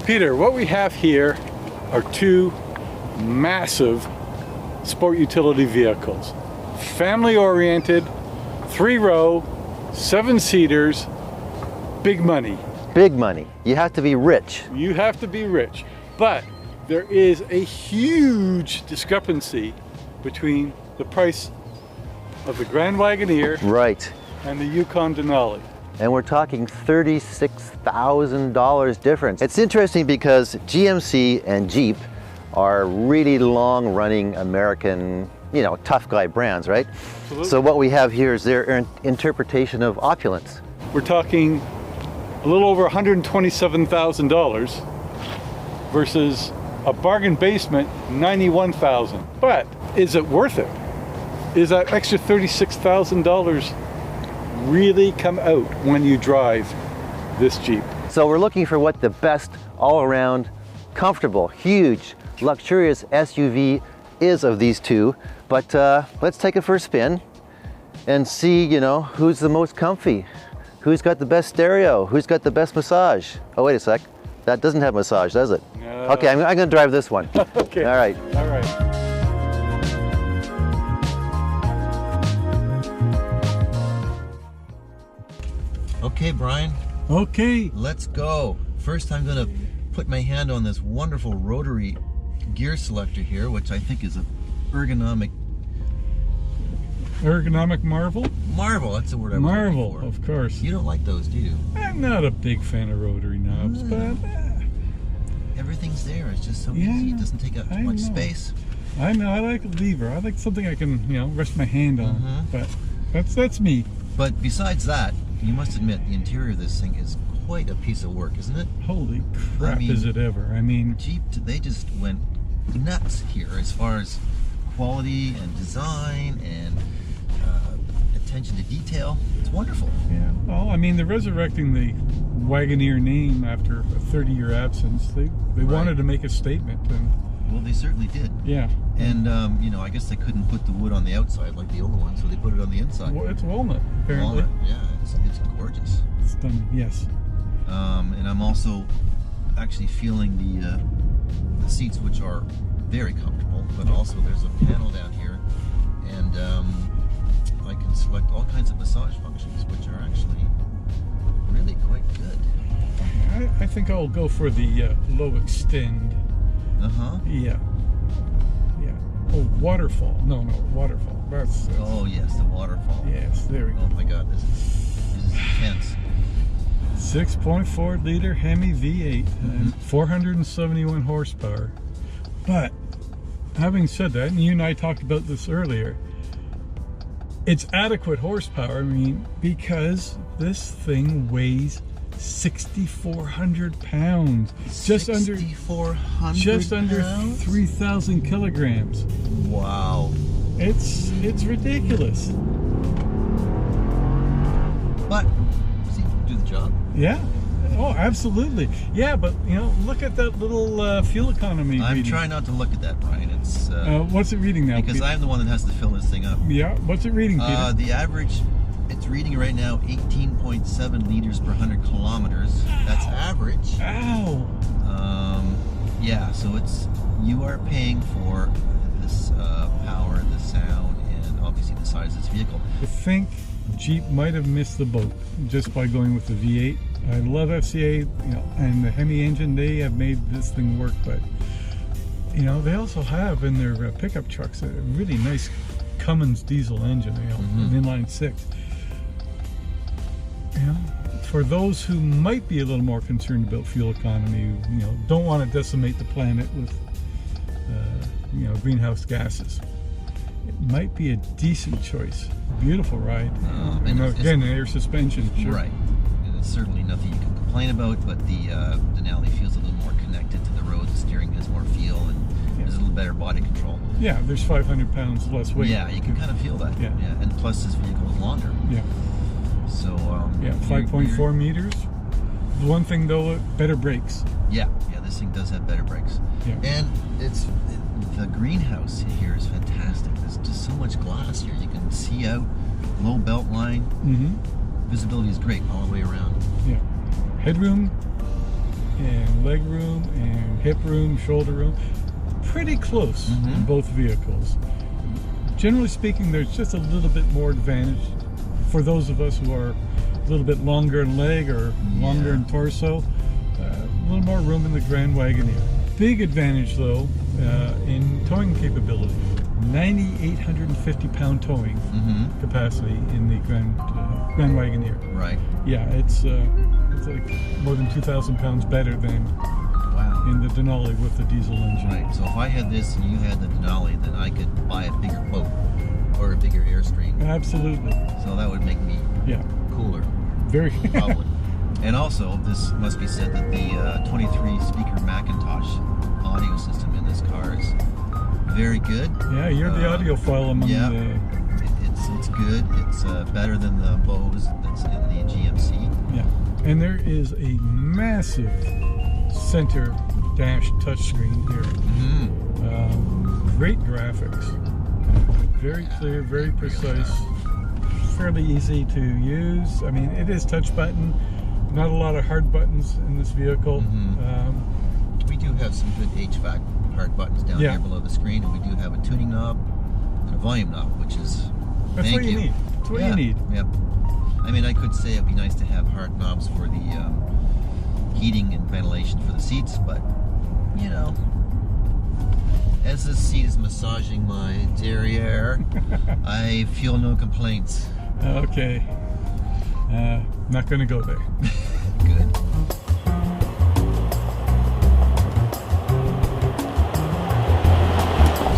Peter, what we have here are two massive sport utility vehicles. Family-oriented, 3-row, 7-seaters, big money. Big money. You have to be rich. You have to be rich. But there is a huge discrepancy between the price of the Grand Wagoneer Right. and the Yukon Denali. And we're talking $36,000 difference. It's interesting because GMC and Jeep are really long-running American, you know, tough guy brands, right? Absolutely. So what we have here is their interpretation of opulence. We're talking a little over $127,000 versus a bargain basement, $91,000. But is it worth it? Is that extra $36,000 really come out when you drive this Jeep? So we're looking for what the best all-around, comfortable, huge, luxurious SUV is of these two. But let's take it for a spin and see, you know, who's the most comfy, who's got the best stereo, who's got the best massage. Oh, wait a sec. That doesn't have massage, does it? No. Okay, I'm going to drive this one. Okay. All right. All right. Okay, Brian, Okay. let's go. First, I'm going to put my hand on this wonderful rotary gear selector here, which I think is a ergonomic marvel? marvel. That's the word I was Marvel, looking for. of course. You don't like those, do you? I'm not a big fan of rotary knobs, but Everything's there. It's just so Yeah, easy. It doesn't take up too I much know. space. I know I like a lever. I like something I can, you know, rest my hand on. Mhm. But that's me. But besides that, you must admit the interior of this thing is quite a piece of work, isn't it? Holy crap, I mean- is it ever? I mean, Jeep, they just went nuts here as far as quality and design and attention to detail. It's wonderful. yeah. Well, I mean, they're resurrecting the Wagoneer name after a 30-year absence. They Right. wanted to make a statement, and Well, they certainly did. yeah. And, you know, I guess they couldn't put the wood on the outside like the old one, so they put it on the inside. Well, it's walnut, apparently. Walnut, yeah, it's gorgeous. Stunning, yes. And I'm also actually feeling the seats, which are very comfortable, but also there's a panel down here, and I can select all kinds of massage functions, which are actually really quite good. I think I'll go for the low extend. Uh-huh. Yeah. Yeah. Oh, waterfall. No, waterfall. That's Oh, yes, the waterfall. yes, there we go. Oh my God, this is intense. 6.4 liter Hemi V8, and 471 horsepower. But having said that, and you and I talked about this earlier, it's adequate horsepower. I mean, because this thing weighs 6,400 pounds, just under 6,400 pounds? 3,000 kilograms. Wow. It's ridiculous. But does he do the job? Yeah. Oh, absolutely. Yeah, but you know, look at that little fuel economy. I'm reading. trying not to look at that, Brian. It's What's it reading now? because Peter? I'm the one that has to fill this thing up. Yeah. What's it reading, Peter? The average, it's reading right now 18.7 liters per 100 kilometers. That's average. Ow. Yeah, so you are paying for this power, the sound, and obviously the size of this vehicle. I think Jeep might have missed the boat just by going with the V8. I love FCA, you know, and the Hemi engine. They have made this thing work, but you know, they also have in their pickup trucks a really nice Cummins diesel engine, you know, an inline six. You know, for those who might be a little more concerned about fuel economy, you know, don't want to decimate the planet with, you know, greenhouse gases, it might be a decent choice. Beautiful ride. And And it's- again, air suspension. Sure. Right. And it's certainly nothing you can complain about, but the Denali feels a little more connected to the road. The steering has more feel, and there's a little better body control. Yeah, there's 500 pounds less weight. Yeah, you can kind of feel that. Yeah. And plus this vehicle is longer. Yeah. So Yeah, you're- 5.4 meters. The one thing though, better brakes. Yeah, this thing does have better brakes. Yeah. And the greenhouse here is fantastic. There's just so much glass here. You can see out, low belt line. Mm-hmm. Visibility is great all the way around. Yeah. Headroom, and leg room and hip room, shoulder room, pretty close in both vehicles. Generally speaking, there's just a little bit more advantage for those of us who are a little bit longer in leg or longer in torso. A little more room in the Grand Wagoneer. Big advantage though in towing capability. 9,850 pound towing capacity in the Grand Wagoneer. Right. Yeah, it's like more than 2,000 pounds better than in the Denali with the diesel engine. Right. So if I had this and you had the Denali, then I could buy a bigger boat or a bigger Airstream. Absolutely. So that would make me cooler. Very. Probably. And also, this must be said that the 23 speaker Macintosh audio system in this car is very good. Yeah, you're the audiophile among the... It's good. It's better than the Bose that's in the GMC. Yeah, and there is a massive center dash touchscreen here. Great graphics. Very clear, very precise, fairly easy to use. I mean, it is touch button. Not a lot of hard buttons in this vehicle. We do have some good Hvac hard buttons down here below the screen, and we do have a tuning knob and a volume knob, which is that's what you need. That's what you need. Yep. I mean, I could say it'd be nice to have hard knobs for the heating and ventilation for the seats, but you know, as this seat is massaging my derriere, I feel no complaints. Okay. Not going to go there. Good.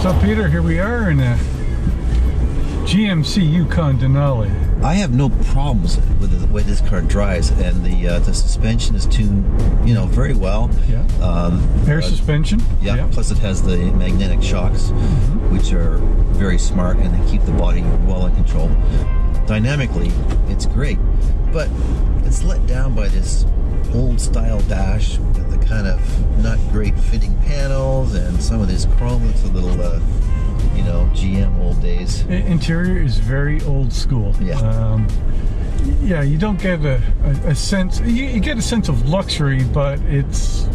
So Peter, here we are in a GMC Yukon Denali. I have no problems with the way this car drives, and the suspension is tuned, you know, very well. Yeah. Air suspension. Yeah. Plus, it has the magnetic shocks, which are very smart, and they keep the body well in control. Dynamically, it's great, but it's let down by this old-style dash with the kind of not great fitting panels, and some of this chrome looks a little, you know, GM old days. Interior is very old school. Yeah. Yeah, you don't get a sense. You get a sense of luxury, but it's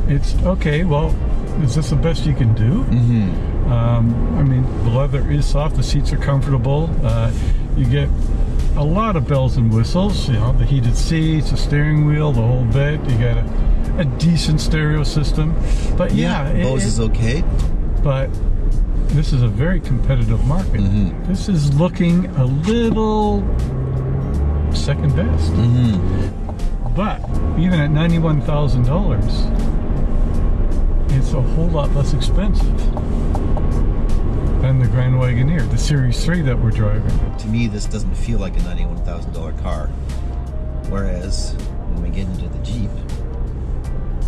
okay. Well, is this the best you can do? I mean, the leather is soft. The seats are comfortable. You get a lot of bells and whistles. You know, the heated seats, the steering wheel, the whole bit. You got a decent stereo system. But Bose is okay. But this is a very competitive market. This is looking a little second best. But even at $91,000, it's a whole lot less expensive than the Grand Wagoneer, the Series 3 that we're driving. To me, this doesn't feel like a $91,000 car. Whereas when we get into the Jeep,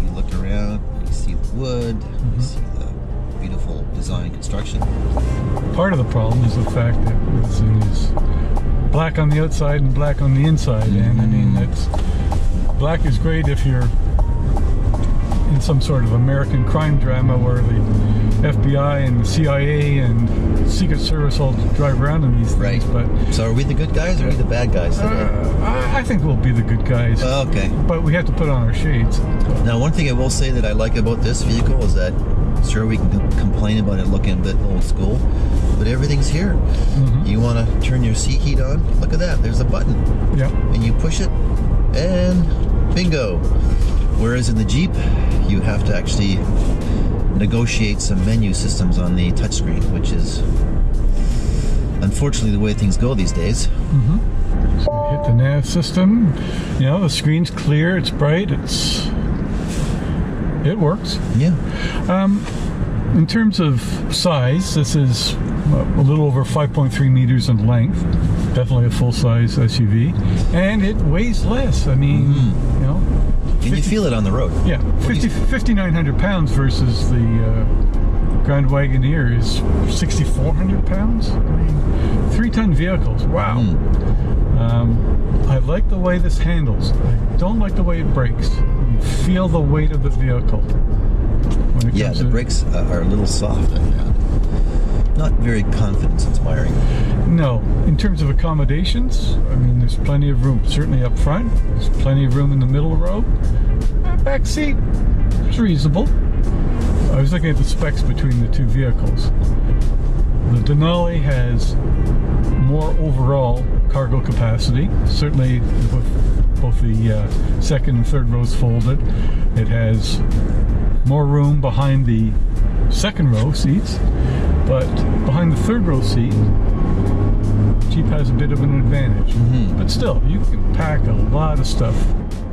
you look around, you see the wood, you see the beautiful design construction. Part of the problem is the fact that this thing is black on the outside and black on the inside. And I mean, black is great if you're in some sort of American crime drama where the FBI and the CIA and Secret Service all drive around in these things. But so are we the good guys or are we the bad guys today? I think we'll be the good guys. Okay. But we have to put on our shades. Now, one thing I will say that I like about this vehicle is that, sure, we can complain about it looking a bit old school, but everything's here. You want to turn your seat heat on? Look at that. There's a button. Yeah. And you push it, and bingo. Whereas in the Jeep, you have to actually negotiate some menu systems on the touchscreen, which is unfortunately the way things go these days. So hit the nav system. You know, the screen's clear, it's bright, it works. Yeah. In terms of size, this is a little over 5.3 meters in length. Definitely a full-size SUV. And it weighs less. I mean, you know. Can you feel it on the road? Yeah, 5,900 pounds versus the Grand Wagoneer is 6,400 pounds. I mean, 3-ton vehicles. Wow. I like the way this handles. I don't like the way it brakes. You feel the weight of the vehicle. When it comes the brakes are a little soft. Not very confidence-inspiring. No. In terms of accommodations, I mean, there's plenty of room. Certainly up front. There's plenty of room in the middle row. back seat is reasonable. I was looking at the specs between the two vehicles. The Denali has more overall cargo capacity, certainly with both the second and third rows folded. It has more room behind the second row seats, but behind the third row seat, Jeep has a bit of an advantage. But still, you can pack a lot of stuff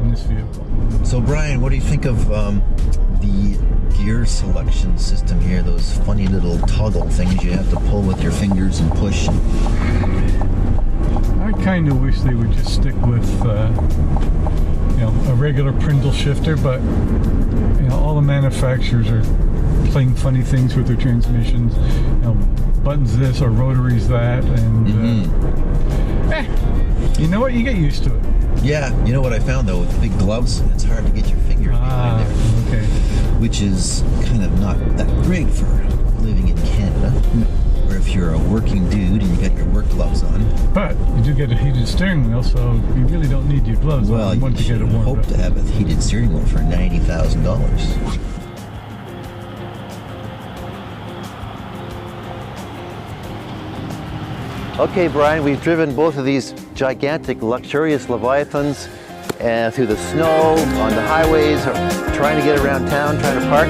in this vehicle. So Brian, what do you think of the gear selection system here? Those funny little toggle things you have to pull with your fingers and push. I kind of wish they would just stick with you know, a regular Prindle shifter, but you know, all the manufacturers are playing funny things with their transmissions. You know, buttons this or rotaries that, and you know what? You get used to it. Yeah, you know what I found though, with big gloves, it's hard to get your fingers behind there. Okay. Which is kind of not that great for living in Canada. Or if you're a working dude and you got your work gloves on. But you do get a heated steering wheel, so you really don't need your gloves Well, on you once you get it should warmed hope up. to have a heated steering wheel for $90,000. Okay, Brian, we've driven both of these gigantic, luxurious Leviathans through the snow, on the highways, trying to get around town, trying to park.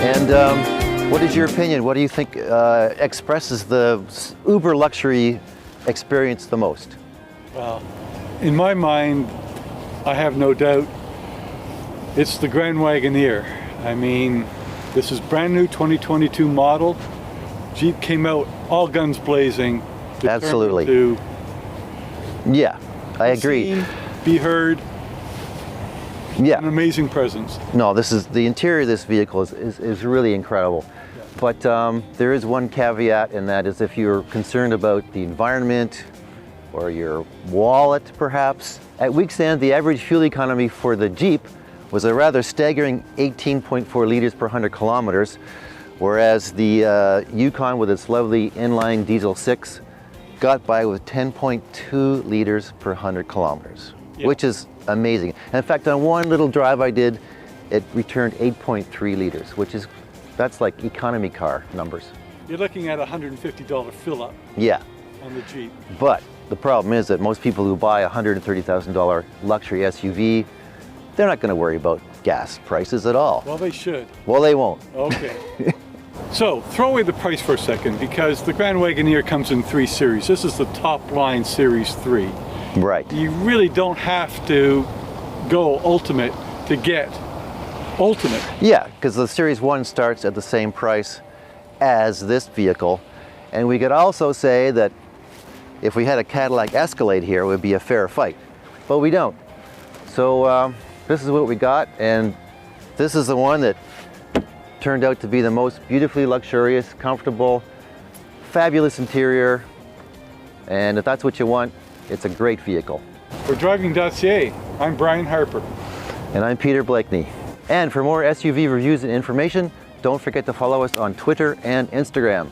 And what is your opinion? What do you think expresses the uber luxury experience the most? Well, in my mind, I have no doubt it's the Grand Wagoneer. I mean, this is brand new 2022 model. Jeep came out all guns blazing. Absolutely. To Yeah, I be agree. seen, be heard. Yeah. An amazing presence. No, this is the interior of this vehicle is really incredible. Yeah. But there is one caveat, and that is if you're concerned about the environment or your wallet, perhaps. At week's end, the average fuel economy for the Jeep was a rather staggering 18.4 liters per 100 kilometers, whereas the Yukon, with its lovely inline diesel 6, got by with 10.2 liters per 100 kilometers, Yeah. which is amazing. And in fact, on one little drive I did, it returned 8.3 liters, that's like economy car numbers. You're looking at a $150 fill-up Yeah, on the Jeep. but the problem is that most people who buy a $130,000 luxury SUV, they're not going to worry about gas prices at all. Well, they should. Well, they won't. Okay. So, throw away the price for a second, because the Grand Wagoneer comes in 3 series. This is the top line Series 3. Right. You really don't have to go ultimate to get ultimate. Yeah, because the Series 1 starts at the same price as this vehicle. And we could also say that if we had a Cadillac Escalade here, it would be a fair fight. But we don't. So this is what we got, and this is the one that turned out to be the most beautifully luxurious, comfortable, fabulous interior. And if that's what you want, it's a great vehicle. For Driving.ca, I'm Brian Harper. And I'm Peter Blakeney. And for more SUV reviews and information, don't forget to follow us on Twitter and Instagram.